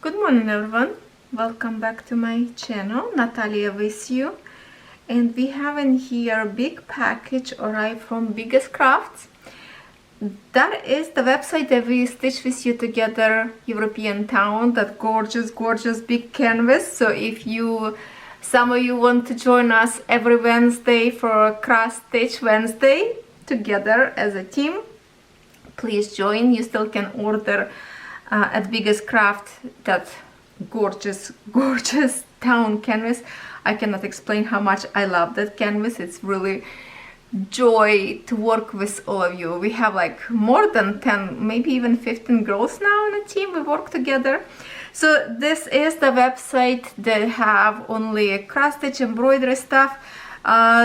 Good morning everyone, welcome back to my channel. Natalia with you, and we have in here a big package arrived from BiggestCraft. That is the website that we stitched with you together, European Town, that gorgeous big canvas. So if some of you want to join us every Wednesday for a cross stitch Wednesday together as a team, please join. You still can order at BiggestCraft that gorgeous town canvas. I cannot explain how much I love that canvas. It's really joy to work with all of you. We have like more than 10, maybe even 15 girls now in a team. We work together. So this is the website that have only cross stitch embroidery stuff.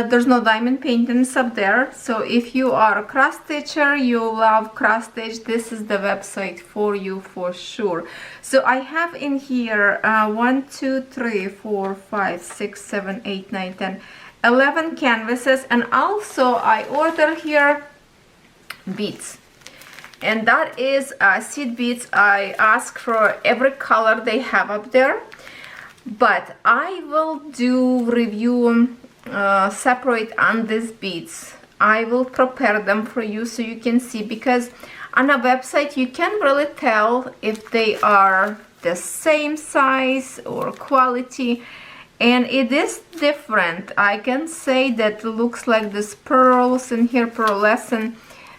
There's no diamond paintings up there, so if you are a cross stitcher, you love cross stitch, this is the website for you for sure. So I have in here 1 2 3 4 5 6 7 8 9 10 11 canvases, and also I order here beads, and that is seed beads. I ask for every color they have up there, but I will do review separate on these beads. I will prepare them for you so you can see, because on a website you can really tell if they are the same size or quality, and it is different. I can say that it looks like this pearls in here, pearlescent,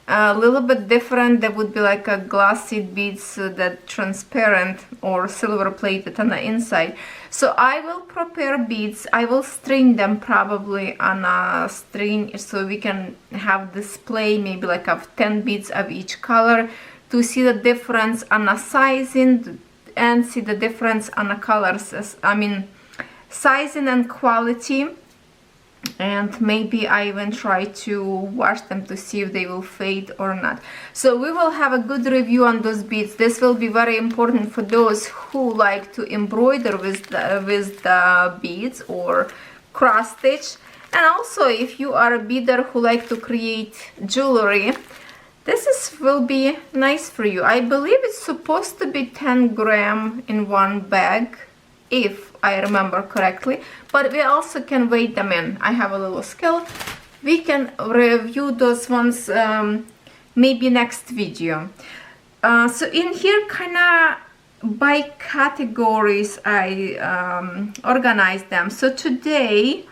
a little bit different. That would be like a glossy beads that transparent or silver plated on the inside. So I will prepare beads. I will string them probably on a string so we can have display maybe like of 10 beads of each color to see the difference on a sizing and see the difference on the colors. I mean sizing and quality. And maybe I even try to wash them to see if they will fade or not. So we will have a good review on those beads. This will be very important for those who like to embroider with the beads or cross stitch, and also if you are a beader who like to create jewelry, this will be nice for you. I believe it's supposed to be 10 grams in one bag, if I remember correctly, but we also can weigh them in. I have a little scale. We can review those ones maybe next video. So in here, kind of by categories, I organize them. So today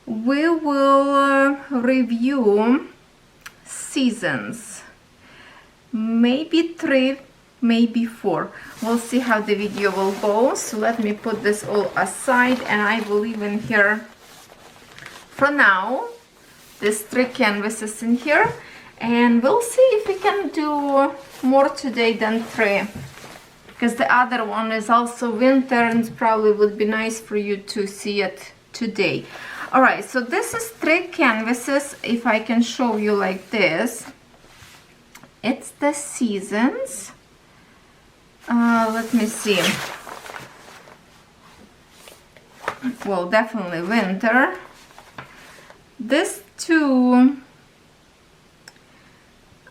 we will review seasons, maybe 3, maybe 4. We'll see how the video will go. So let me put this all aside, and I will leave in here for now these 3 canvases in here, and we'll see if we can do more today than 3, because the other one is also winter and probably would be nice for you to see it today. All right, so this is 3 canvases. If I can show you like this, it's the seasons. Let me see. Well, definitely winter. This 2,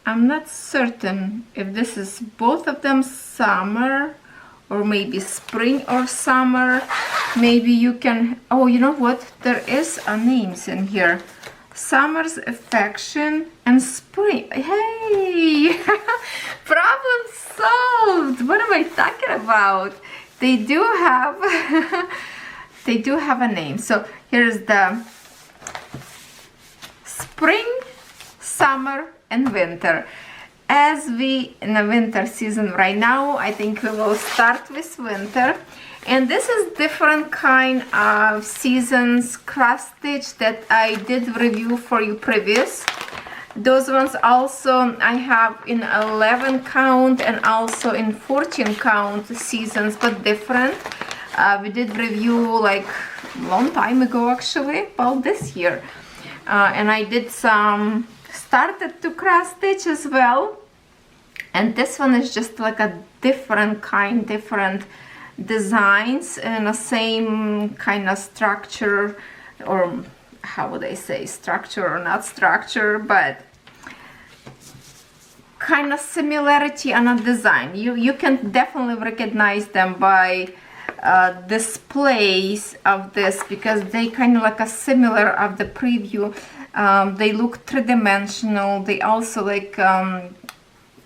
I'm not certain if this is both of them summer or maybe spring or summer. Maybe you can, oh, you know what, there is a names in here. Summer's affection and spring. Hey, problem solved. What am I talking about? They do have they do have a name. So here's the spring, summer and winter. As we in the winter season right now, I think we will start with winter. And this is different kind of seasons cross stitch that I did review for you previous. Those ones also I have in 11 count and also in 14 count seasons, but different. We did review like a long time ago, actually, about this year. And I did some started to cross stitch as well. And this one is just like a different kind, different designs and the same kind of structure, or how would I say, structure or not structure, but kind of similarity on a design. You can definitely recognize them by displays of this, because they kind of like a similar of the preview. They look three-dimensional. They also like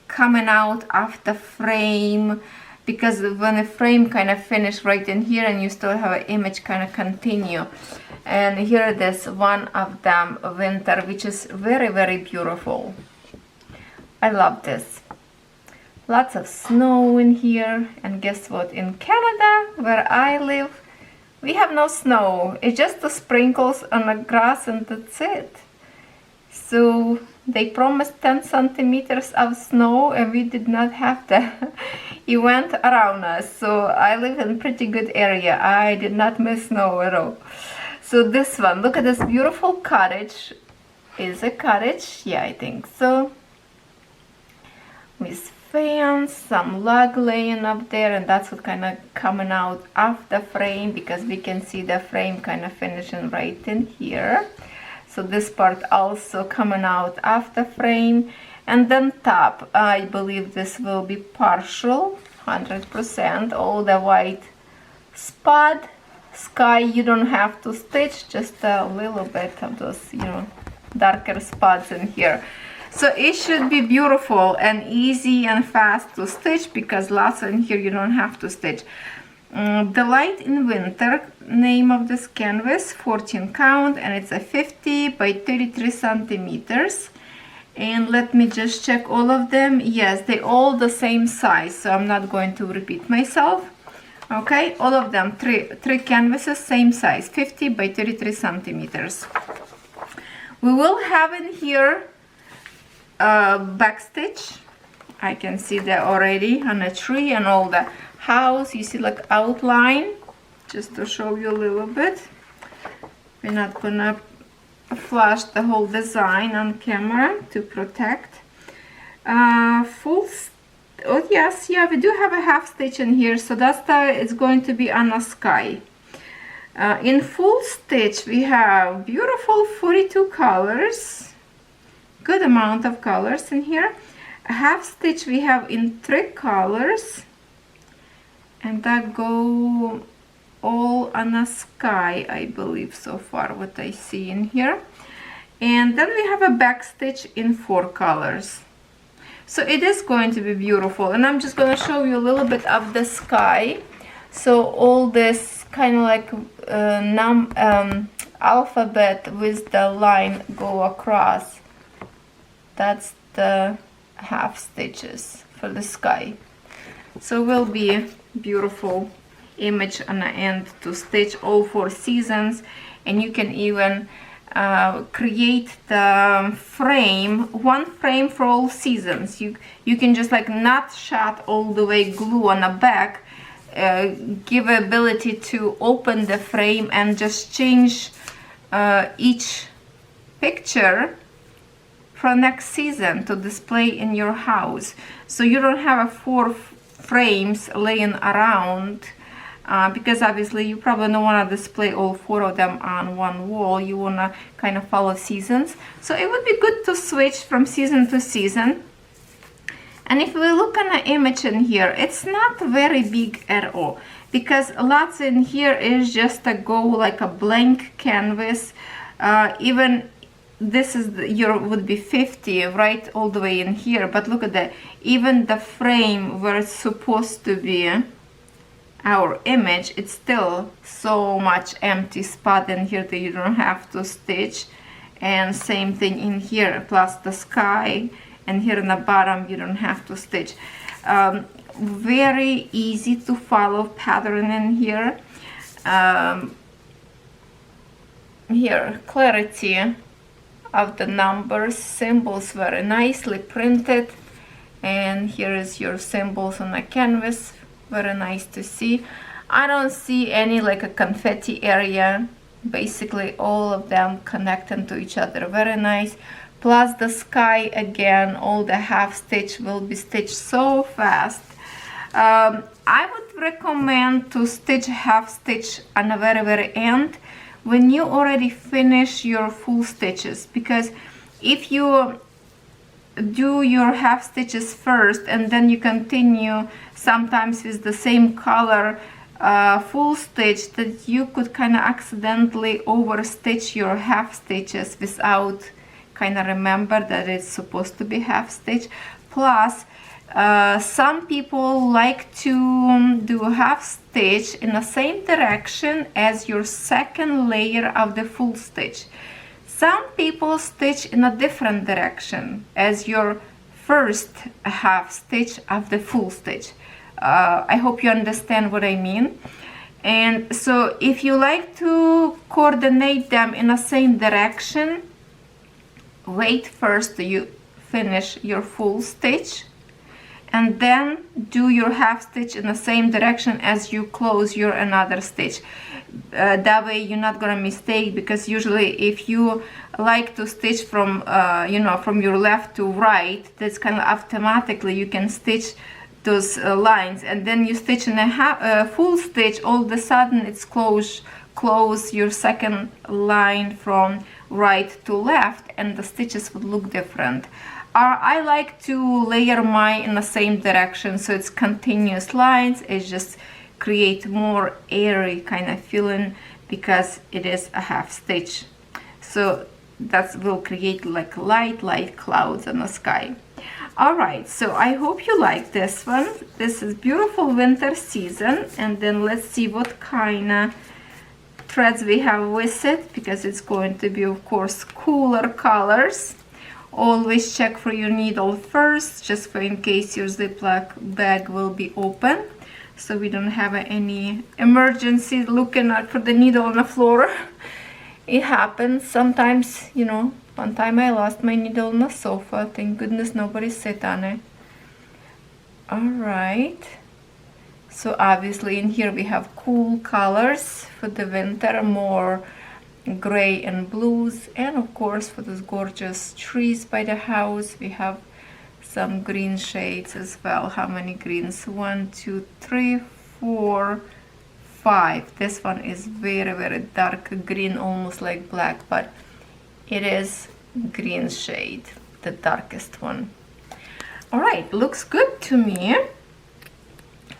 coming out of the frame, because when the frame kind of finish right in here and you still have an image kind of continue. And here it is, one of them, winter, which is very, very beautiful. I love this. Lots of snow in here, and guess what? In Canada, where I live, we have no snow. It's just the sprinkles on the grass and that's it. So they promised 10 centimeters of snow and we did not have that. It went around us. So I live in a pretty good area. I did not miss snow at all. So this one, look at this beautiful cottage. Is a cottage? Yeah, I think so. With fans, some log laying up there, and that's what kind of coming out of the frame, because we can see the frame kind of finishing right in here. So this part also coming out of the frame. And then top, I believe this will be partial, 100%, all the white spot. Sky, you don't have to stitch, just a little bit of those, you know, darker spots in here. So it should be beautiful and easy and fast to stitch, because lots in here you don't have to stitch. The Light in Winter, name of this canvas, 14 count, and it's a 50 by 33 centimeters. And let me just check all of them. Yes, they all the same size, so I'm not going to repeat myself. Okay, all of them, three canvases, same size, 50 by 33 centimeters. We will have in here backstitch. I can see that already on a tree and all the house. You see like outline, just to show you a little bit. We're not gonna flash the whole design on camera to protect. Oh yes, yeah, we do have a half stitch in here, so that's it's going to be on a sky. In full stitch we have beautiful 42 colors, good amount of colors in here. A half stitch we have in 3 colors, and that go all on a sky, I believe, so far what I see in here. And then we have a back stitch in 4 colors. So it is going to be beautiful, and I'm just going to show you a little bit of the sky. So all this kind of like alphabet with the line go across, that's the half stitches for the sky. So will be a beautiful image on the end to stitch all 4 seasons. And you can even create the frame, one frame for all seasons. You can just like not shot all the way glue on the back, give ability to open the frame and just change each picture for next season to display in your house. So you don't have 4 frames laying around, because obviously you probably don't want to display all 4 of them on one wall. You want to kind of follow seasons. So it would be good to switch from season to season. And if we look at the image in here, it's not very big at all, because lots in here is just a go like a blank canvas. Even this is would be 50 right all the way in here, but look at that, even the frame where it's supposed to be our image, it's still so much empty spot in here that you don't have to stitch. And same thing in here, plus the sky, and here in the bottom you don't have to stitch. Very easy to follow pattern in here. Here, clarity of the numbers, symbols very nicely printed, and here is your symbols on the canvas, very nice to see. I don't see any like a confetti area, basically all of them connecting to each other, very nice. Plus the sky, again, all the half stitch will be stitched so fast. I would recommend to stitch half stitch on the very end when you already finish your full stitches, because if you do your half stitches first and then you continue sometimes with the same color full stitch, that you could kind of accidentally overstitch your half stitches without kind of remember that it's supposed to be half stitch. Plus some people like to do half stitch in the same direction as your second layer of the full stitch. Some people stitch in a different direction as your first half stitch of the full stitch. I hope you understand what I mean. And so if you like to coordinate them in the same direction, wait first till you finish your full stitch and then do your half stitch in the same direction as you close your another stitch. That way you're not gonna mistake, because usually if you like to stitch from you know, from your left to right, that's kind of automatically you can stitch those lines, and then you stitch in a full stitch, all of a sudden it's close your second line from right to left and the stitches would look different. I like to layer mine in the same direction, so it's continuous lines. It just create more airy kind of feeling because it is a half stitch. So that will create like light clouds in the sky. Alright, so I hope you like this one. This is beautiful winter season, and then let's see what kind of threads we have with it, because it's going to be of course cooler colors. Always check for your needle first, just for in case your Ziploc bag will be open, so we don't have any emergency looking out for the needle on the floor. It happens sometimes, you know. One time I lost my needle on the sofa. Thank goodness nobody sat on it. Alright. So obviously in here we have cool colors for the winter, more gray and blues, and of course for those gorgeous trees by the house we have some green shades as well. How many greens? 1, 2, 3, 4, 5. This one is very dark green, almost like black, but it is green shade, the darkest one. All right, looks good to me.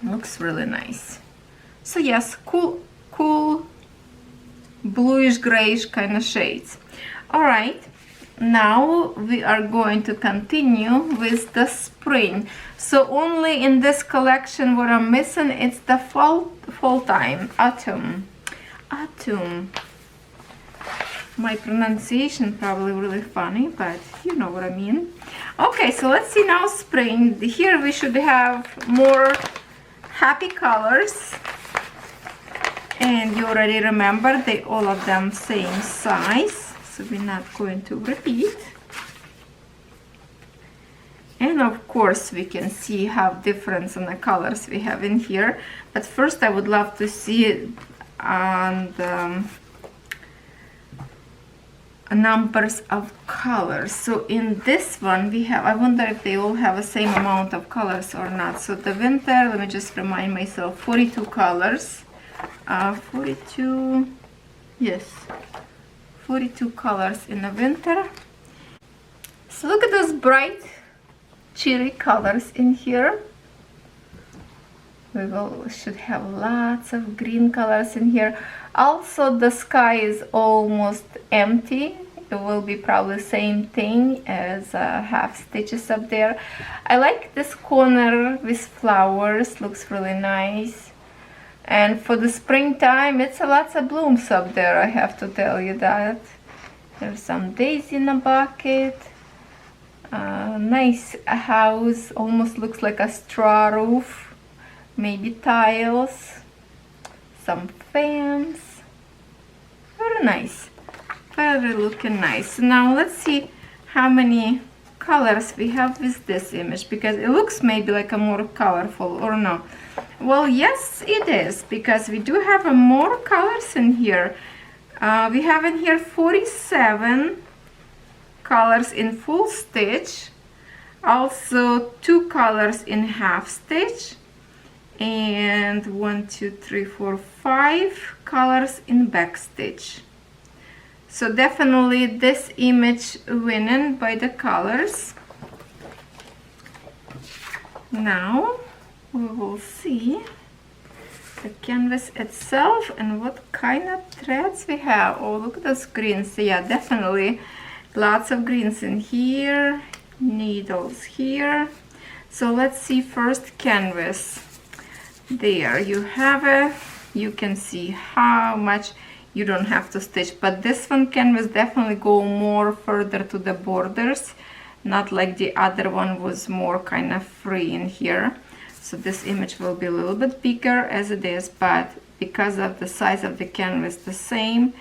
Looks really nice. So yes, cool bluish grayish kind of shades. All right, now we are going to continue with the spring. So only in this collection what I'm missing, it's the fall time, autumn. My pronunciation probably really funny, but you know what I mean. Okay, so let's see now spring. Here we should have more happy colors, and you already remember they all of them same size, so we're not going to repeat. And of course we can see how difference in the colors we have in here, but first I would love to see it on the numbers of colors. So in this one we have, I wonder if they all have the same amount of colors or not. So the winter, let me just remind myself, 42 colors. 42, yes, 42 colors in the winter. So look at those bright cherry colors in here. We should have lots of green colors in here. Also the sky is almost empty. It will be probably same thing as half stitches up there. I like this corner with flowers, looks really nice. And for the springtime, it's a lots of blooms up there, I have to tell you that. There's some daisy in a bucket. Nice house, almost looks like a straw roof. Maybe tiles. Some fans. Very nice. Very looking nice. Now let's see how many colors we have with this image, because it looks maybe like a more colorful, or no. Well, yes it is, because we do have more colors in here. We have in here 47 colors in full stitch, also 2 colors in half stitch, and 1, 2, 3, 4, 5 colors in back stitch. So definitely this image winning by the colors. Now we will see the canvas itself and what kind of threads we have. Oh, look at those greens. Yeah, definitely lots of greens in here, needles here. So let's see first canvas. There you have it. You can see how much you don't have to stitch, but this one canvas definitely go more further to the borders, not like the other one was more kind of free in here. So this image will be a little bit bigger as it is, but because of the size of the canvas the same,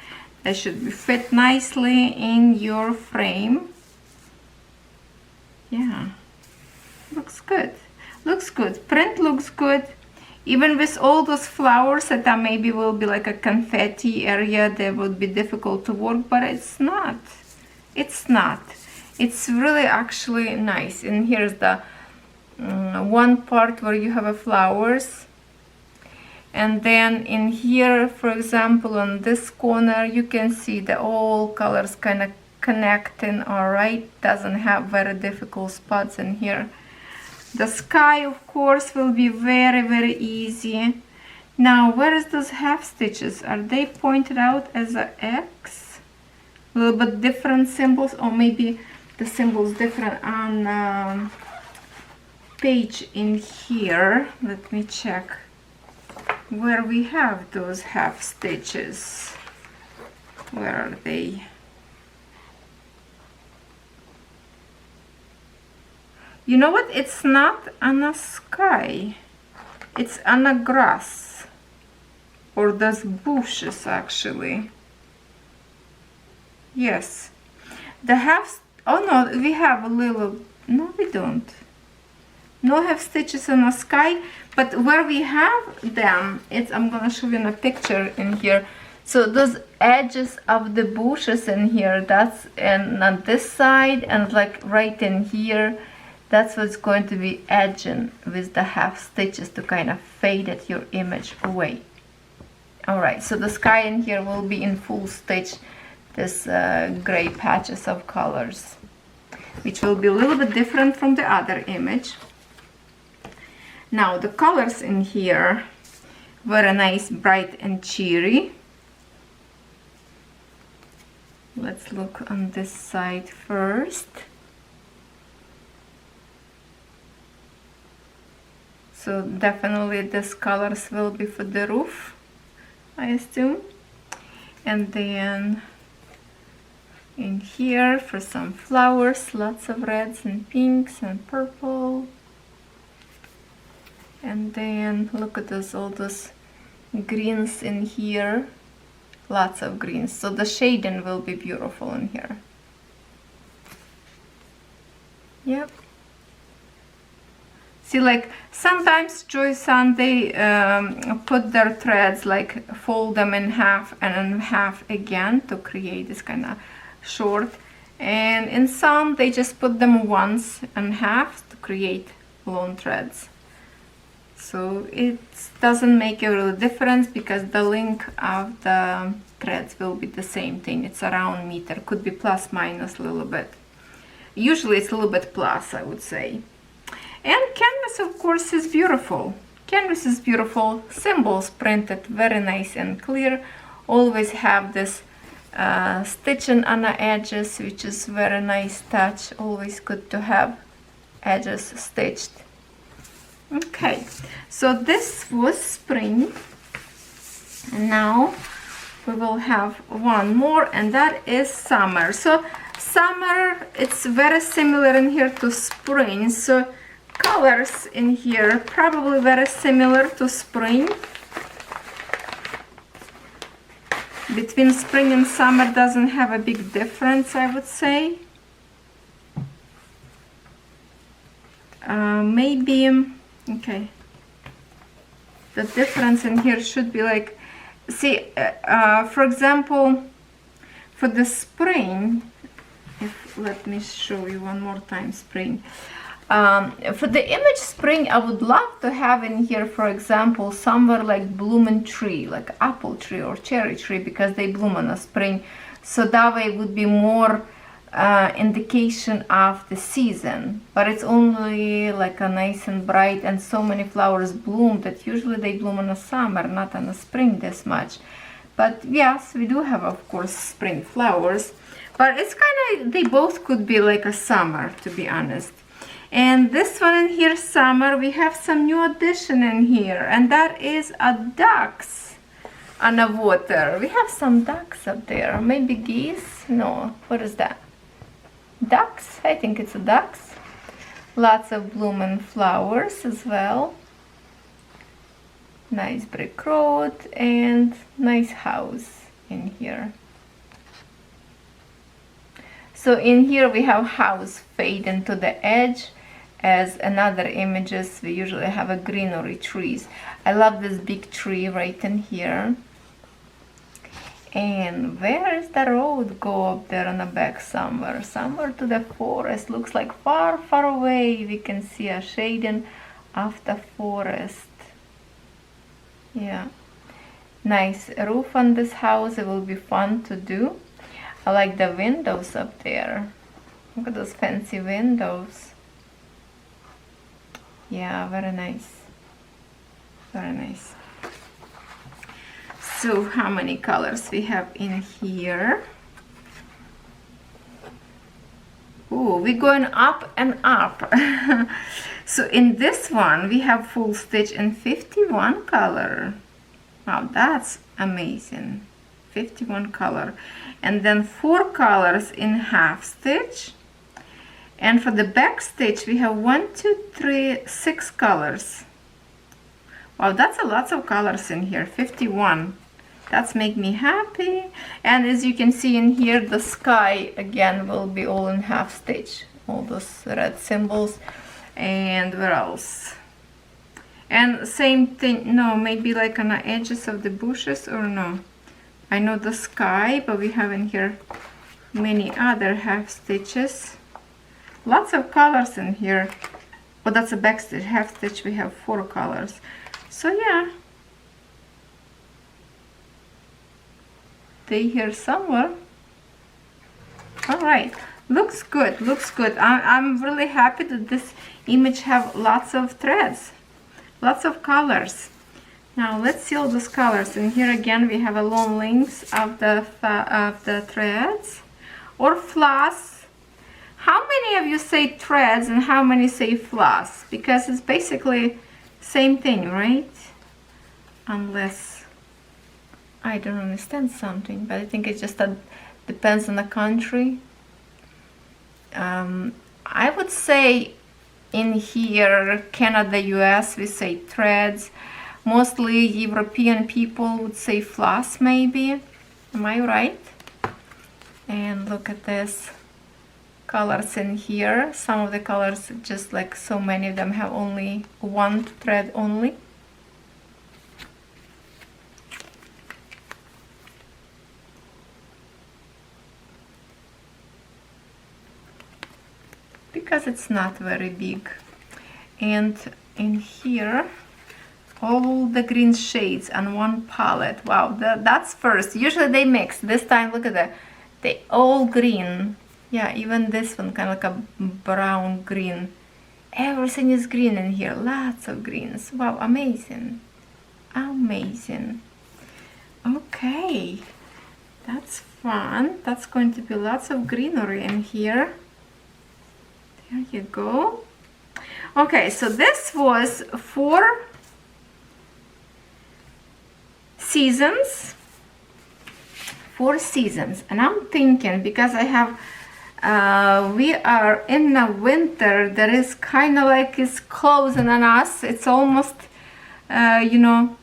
that should fit nicely in your frame. Yeah, looks good. Looks good. Print looks good. Even with all those flowers that are maybe will be like a confetti area, that would be difficult to work, but it's not. It's not. It's really actually nice. And here's the one part where you have a flowers, and then in here, for example, on this corner, you can see the all colors kind of connecting. All right, doesn't have very difficult spots in here. The sky, of course, will be very, very easy. Now, where is those half stitches? Are they pointed out as an X? A little bit different symbols, or maybe the symbols different on page in here. Let me check where we have those half stitches. Where are they? You know what? It's not on a sky. It's on a grass. Or those bushes, actually. Yes. The half... Oh, no, we have a little... No, we don't. No half stitches on a sky. But where we have them, it's... I'm going to show you in a picture in here. So those edges of the bushes in here, that's and on this side and like right in here, that's what's going to be edging with the half stitches to kind of fade at your image away. All right, so the sky in here will be in full stitch, this gray patches of colors, which will be a little bit different from the other image. Now the colors in here were a nice, bright and cheery. Let's look on this side first. So definitely these colors will be for the roof, I assume. And then in here for some flowers, lots of reds and pinks and purple. And then look at this, all those greens in here. Lots of greens. So the shading will be beautiful in here. Yep. See, like sometimes Joyce and they put their threads, like fold them in half and in half again to create this kind of short. And in some they just put them once in half to create long threads. So it doesn't make a real difference because the length of the threads will be the same thing. It's around meter, could be plus minus a little bit. Usually it's a little bit plus, I would say. And canvas, of course, is beautiful. Canvas is beautiful. Symbols printed very nice and clear. Always have this stitching on the edges, which is very nice touch. Always good to have edges stitched. Okay, so this was spring. And now we will have one more, and that is summer. So summer, it's very similar in here to spring. So colors in here probably very similar to spring. Between spring and summer doesn't have a big difference, I would say. Maybe, okay, the difference in here should be like, see, for example, for the spring, let me show you one more time spring. For the image spring, I would love to have in here, for example, somewhere like blooming tree, like apple tree or cherry tree, because they bloom in the spring. So that way it would be more indication of the season, but it's only like a nice and bright, and so many flowers bloom that usually they bloom in the summer, not in the spring this much. But yes, we do have, of course, spring flowers, but it's kind of, they both could be like a summer, to be honest. And this one in here, summer, we have some new addition in here, and that is a ducks on the water. We have some ducks up there, maybe geese? No, what is that? Ducks? I think it's a ducks. Lots of blooming flowers as well. Nice brick road and nice house in here. So in here we have house fade into the edge. As another images, we usually have a greenery trees. I love this big tree right in here. And where is the road go up there on the back somewhere? Somewhere to the forest. Looks like far, far away. We can see a shading of the forest. Yeah. Nice roof on this house. It will be fun to do. I like the windows up there. Look at those fancy windows. Yeah, very nice. Very nice. So how many colors we have in here? Oh, we're going up and up. So in this one we have full stitch in 51 color. Wow, that's amazing. 51 color. And then 4 colors in half stitch. And for the back stitch we have 1, 2, 3, 6 colors. Wow, that's a lot of colors in here. 51. That's make me happy. And as you can see in here, the sky again will be all in half stitch. All those red symbols. And where else? And same thing, no, maybe like on the edges of the bushes, or no. I know the sky, but we have in here many other half stitches. Lots of colors in here. Oh, that's a back stitch. Half stitch we have 4 colors. So yeah, they here somewhere. All right, looks good, looks good. I'm really happy that this image have lots of threads, lots of colors. Now let's see all those colors. And here again we have a long lengths of the threads or floss. How many of you say threads and how many say floss? Because it's basically same thing, right? Unless I don't understand something, but I think it just depends on the country. I would say in here, Canada, US, we say threads. Mostly European people would say floss, maybe. Am I right? And look at this colors in here. Some of the colors, just like so many of them, have only one thread only. Because it's not very big. And in here, all the green shades on one palette. Wow, that's first. Usually they mix. This time, look at they all green. Yeah, even this one kind of like a brown green. Everything is green in here. Lots of greens. Wow, amazing. Amazing. Okay, that's fun. That's going to be lots of greenery in here. There you go. Okay, so this was 4 seasons. 4 seasons. And I'm thinking, because I have we are in the winter, that is kind of like it's closing on us. It's almost you know,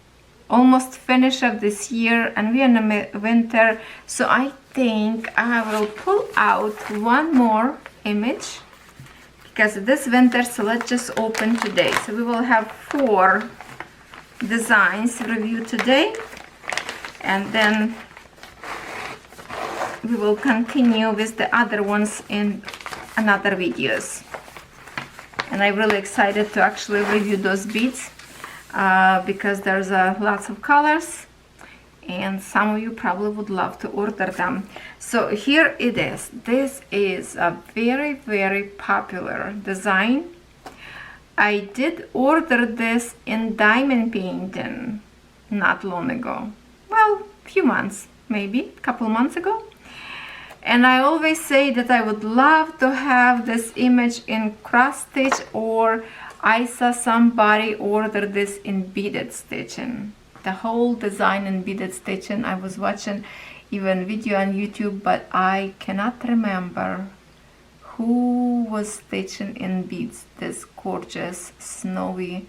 almost finish of this year, and we're in the winter. So I think I will pull out one more image because this winter. So let's just open today. So we will have 4 designs review today, and then we will continue with the other ones in another videos. And I'm really excited to actually review those beads because there's lots of colors, and some of you probably would love to order them. So here it is. This is a very, very popular design. I did order this in diamond painting not long ago. Well, a few months, maybe a couple months ago. And I always say that I would love to have this image in cross stitch, or I saw somebody order this in beaded stitching. The whole design in beaded stitching. I was watching even video on YouTube, but I cannot remember who was stitching in beads this gorgeous snowy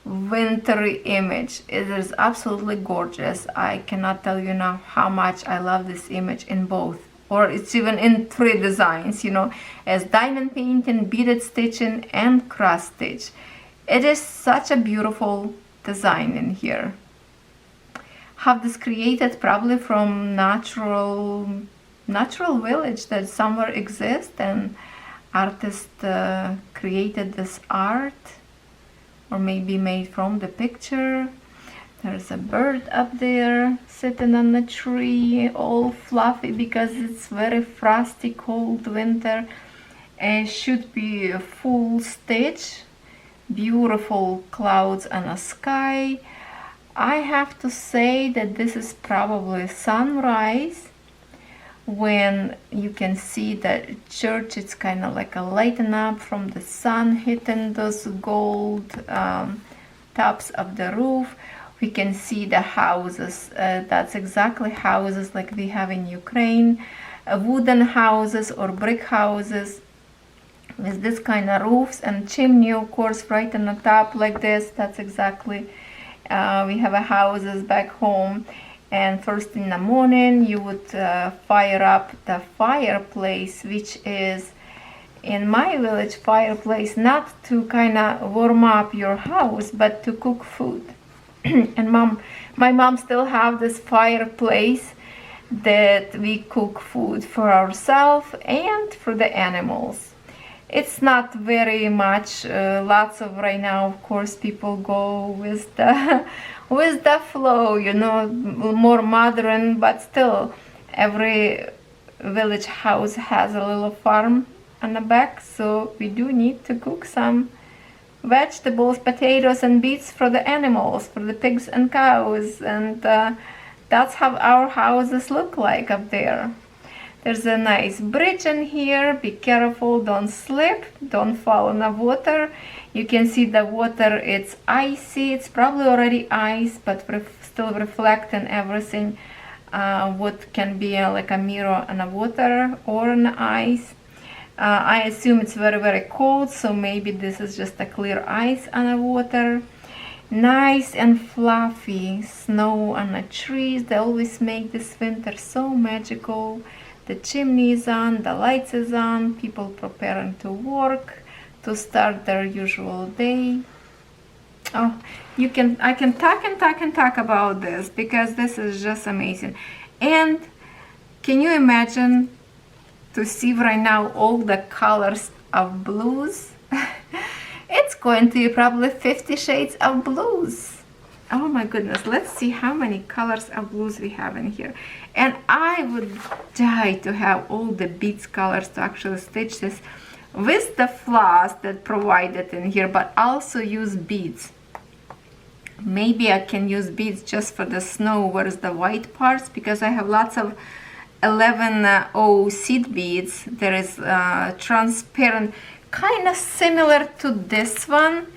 wintry image. It is absolutely gorgeous. I cannot tell you now how much I love this image in both, or it's even in 3 designs, you know, as diamond painting, beaded stitching, and cross stitch. It is such a beautiful design in here. Have this created probably from natural village that somewhere exists, and artist created this art, or maybe made from the picture. There's a bird up there sitting on the tree, all fluffy because it's very frosty, cold winter. It should be a full stitch. Beautiful clouds and a sky. I have to say that this is probably sunrise, when you can see the church. It's kind of like a lighten up from the sun hitting those gold tops of the roof. We can see the houses. That's exactly houses like we have in Ukraine, wooden houses or brick houses with this kind of roofs and chimney, of course, right on the top like this. That's exactly we have a houses back home. And first in the morning you would fire up the fireplace, which is in my village fireplace, not to kind of warm up your house, but to cook food. And my mom still have this fireplace that we cook food for ourselves and for the animals. It's not very much, lots of right now, of course, people go with the flow, you know, more modern, but still every village house has a little farm on the back, so we do need to cook some vegetables, potatoes and beets for the animals, for the pigs and cows, and that's how our houses look like up there. There's a nice bridge in here. Be careful, don't slip, don't fall in the water. You can see the water, it's icy. It's probably already ice, but still reflecting everything. What can be like a mirror on the water or on the ice. I assume it's very, very cold, so maybe this is just a clear ice on the water. Nice and fluffy snow on the trees. They always make this winter so magical. The chimney is on, the lights is on, people preparing to work, to start their usual day. Oh, I can talk about this because this is just amazing. And can you imagine to see right now all the colors of blues? It's going to be probably 50 shades of blues. Oh my goodness, let's see how many colors of blues we have in here. And I would die to have all the beads colors to actually stitch this with the floss that provided in here, but also use beads. Maybe I can use beads just for the snow, whereas the white parts, because I have lots of 11O seed beads. There is transparent, kind of similar to this one.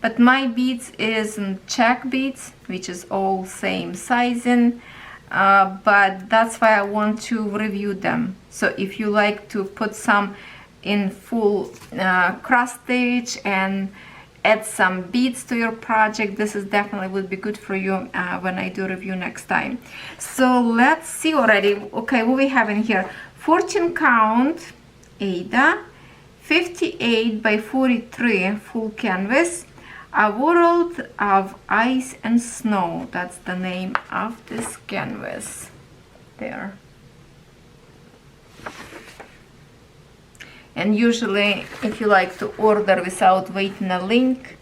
But my beads is check beads, which is all same sizing, but that's why I want to review them. So if you like to put some in full cross stitch and add some beads to your project, this is definitely would be good for you when I do review next time. So let's see already. Okay, what we have in here: 14 count Ada, 58 by 43 full canvas. A World of Ice and Snow. That's the name of this canvas there. And usually if you like to order without waiting a link,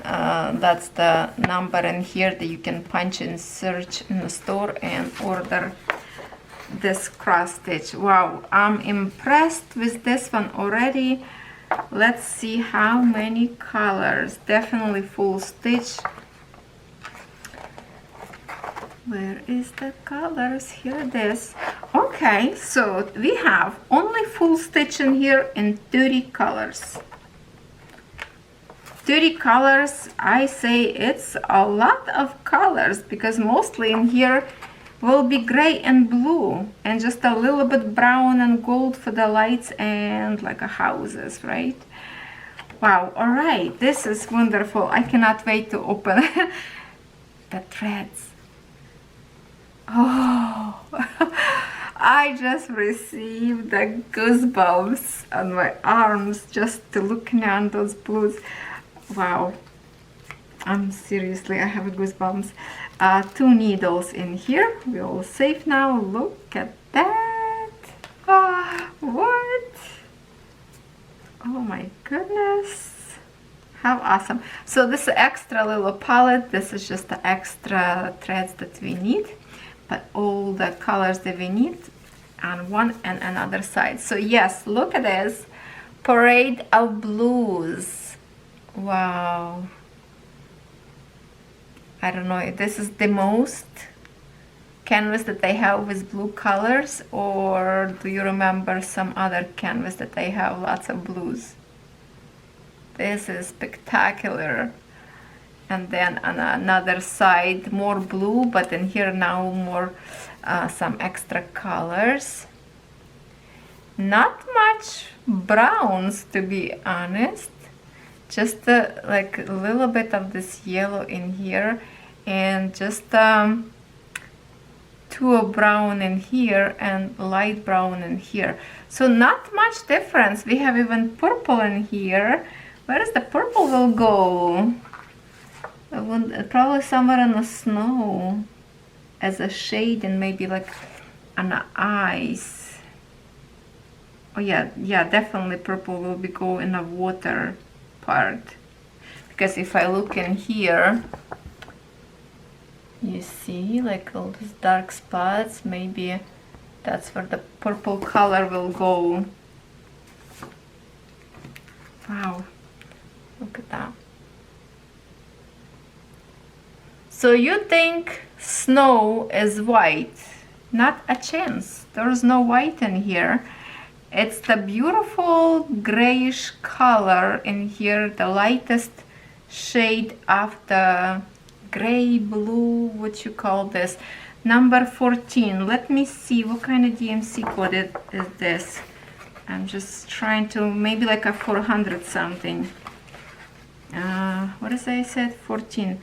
That's the number in here that you can punch and search in the store and order this cross stitch. Wow, I'm impressed with this one already. Let's see how many colors. Definitely full stitch. Where is the colors? Here it is. Okay, so we have only full stitch in here in 30 colors. 30 colors, I say it's a lot of colors, because mostly in here will be gray and blue and just a little bit brown and gold for the lights and like a houses, right? Wow, all right, this is wonderful. I cannot wait to open the threads. Oh, I just received the goosebumps on my arms just to looking at those blues. Wow, seriously, I have goosebumps. 2 needles in here. We're all safe now. Look at that. What? Oh my goodness. How awesome. So this is extra little palette. This is just the extra threads that we need. But all the colors that we need on one and another side. So yes, look at this. Parade of blues. Wow. I don't know if this is the most canvas that they have with blue colors, or do you remember some other canvas that they have lots of blues? This is spectacular. And then on another side more blue, but in here now more some extra colors. Not much browns, to be honest. Just like a little bit of this yellow in here, and just 2 of brown in here and light brown in here. So not much difference. We have even purple in here. Where is the purple will go? Probably somewhere in the snow as a shade, and maybe like on the ice. Oh yeah, definitely purple will be go in the water part, because if I look in here, you see like all these dark spots. Maybe that's where the purple color will go. Wow, look at that. So you think snow is white? Not a chance. There's no white in here. It's the beautiful grayish color in here, the lightest shade of the gray blue, what you call this, number 14. Let me see what kind of DMC code is this. I'm just trying to, maybe like a 400 something. What did I said? 14.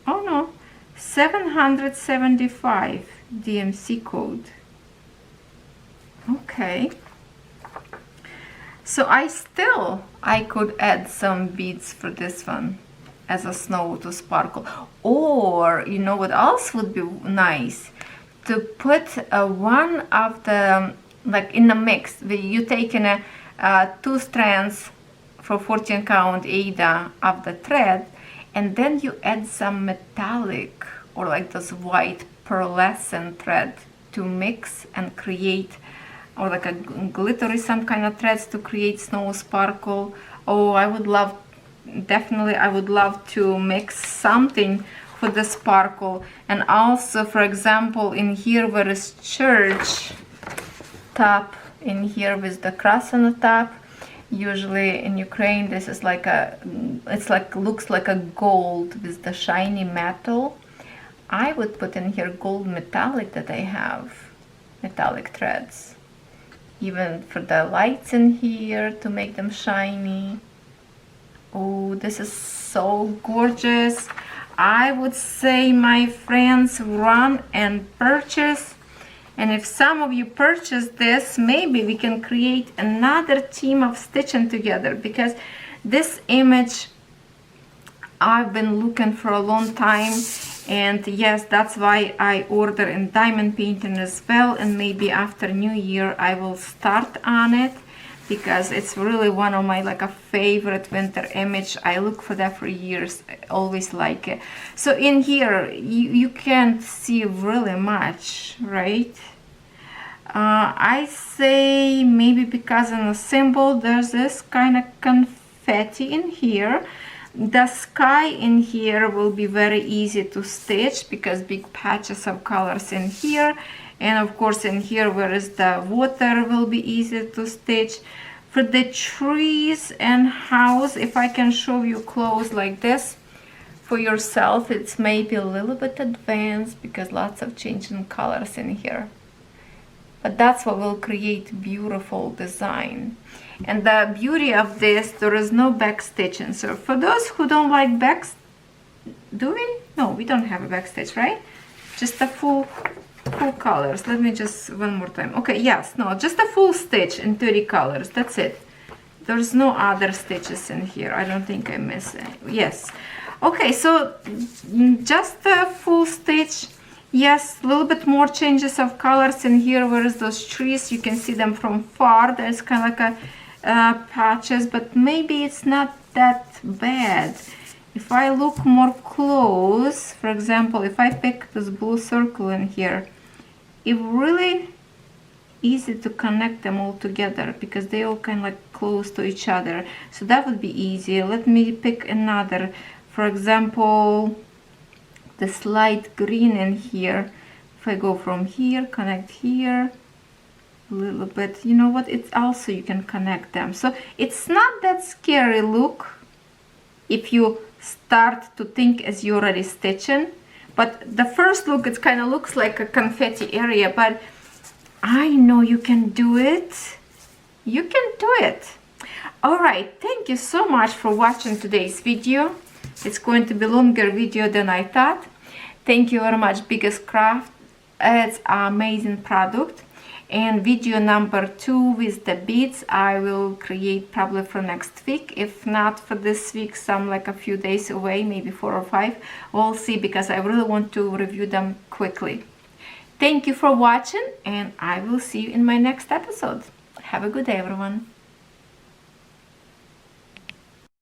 Oh no, 775 DMC code. Okay, so I could add some beads for this one as a snow to sparkle. Or you know what else would be nice? To put one of the, like in the mix, you take in 2 strands for 14 count Ada of the thread, and then you add some metallic or like this white pearlescent thread to mix and create, or like a glittery some kind of threads to create snow sparkle. Oh, I would love, definitely I would love to mix something for the sparkle. And also, for example, in here where is church top in here with the cross on the top, usually in Ukraine this is like a, it's like, looks like a gold with the shiny metal. I would put in here gold metallic that I have, metallic threads, even for the lights in here to make them shiny. Oh, this is so gorgeous. I would say, my friends, run and purchase. And if some of you purchase this, maybe we can create another team of stitching together, because this image I've been looking for a long time. And yes, that's why I order in diamond painting as well, and maybe after New Year I will start on it, because it's really one of my like a favorite winter image. I look for that for years. I always like it. So in here you can't see really much, right? I say maybe because in the symbol there's this kind of confetti in here. The sky in here will be very easy to stitch because big patches of colors in here, and of course in here where is the water will be easy to stitch. For the trees and house, if I can show you close like this for yourself, it's maybe a little bit advanced because lots of changing colors in here. But that's what will create beautiful design. And the beauty of this, there is no back stitching. So for those who don't like backs, do we? No, we don't have a back stitch, right? Just the full colors. Let me just one more time. Okay, yes, no, just a full stitch in 30 colors. That's it. There's no other stitches in here. I don't think I missed any. Yes. Okay, so just a full stitch. Yes, a little bit more changes of colors in here. Whereas those trees, you can see them from far. There's kind of like a patches, but maybe it's not that bad. If I look more close, for example, if I pick this blue circle in here, it's really easy to connect them all together because they all kind of like close to each other. So that would be easy. Let me pick another. For example, this light green in here. If I go from here, connect here a little bit, you know what, it's also you can connect them. So it's not that scary look if you start to think as you're already stitching. But the first look, it kind of looks like a confetti area, but I know you can do it. You can do it. All right, thank you so much for watching today's video. It's going to be a longer video than I thought. Thank you very much, BiggestCraft. It's an amazing product. And video number 2 with the beads I will create probably for next week. If not for this week, some like a few days away, maybe 4 or 5. We'll see, because I really want to review them quickly. Thank you for watching, and I will see you in my next episode. Have a good day, everyone.